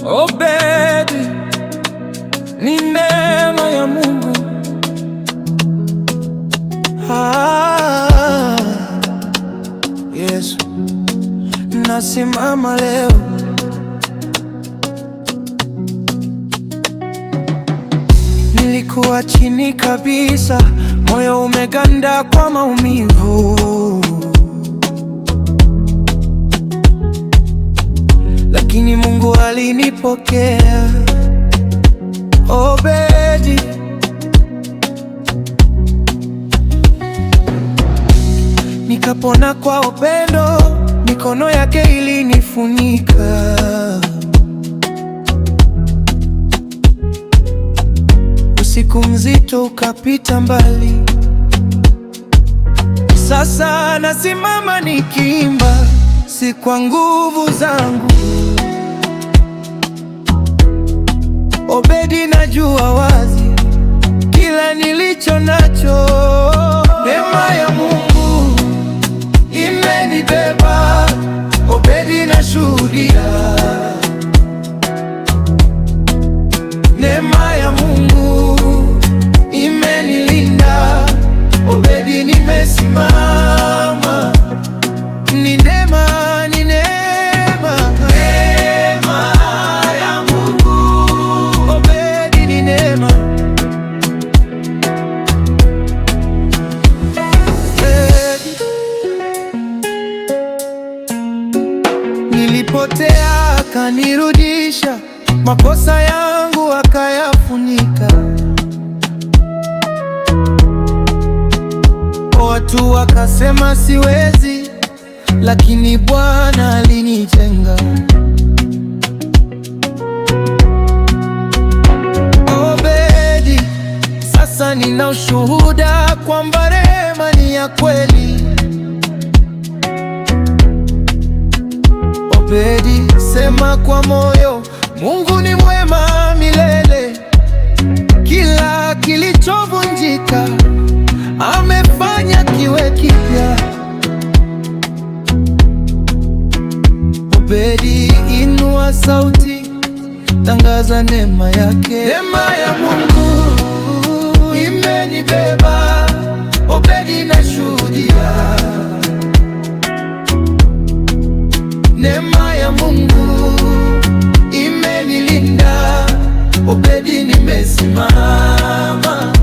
Obedi, ni neema ya Mungu. Yesu, nasimama leo. Nilikuwa chini kabisa, moyo umeganda kwa maumivu, lakini Mungu alinipokea. Obedi, nikapona kwa upendo, mikono yake ilinifunika. Usiku mzito ukapita mbali, sasa nasimama nikiimba, si kwa nguvu zangu. Obedi, najua wazi kila nilicho nacho, neema ya Mungu imenibeba. Obedi, nashuhudia neema ya Mungu imenilinda. Obedi, nimesimama, ni neema, ni neema, neema ya Mungu. Obedi, ni neema. Nilipotea akanirudisha, makosa yangu akayafunika. Watu wakasema siwezi, lakini Bwana alinijenga. Obedi, sasa nina ushuhuda kwamba rehema ni ya kweli. Obedi, sema kwa moyo, Mungu ni mwema milele. Kila kilichovunjika amefanya kiwe kipya. Obedi, inua sauti, tangaza neema yake. Neema ya Mungu imenibeba. Obedi, nashuhudia neema ya Mungu imenilinda. Obedi, nimesimama,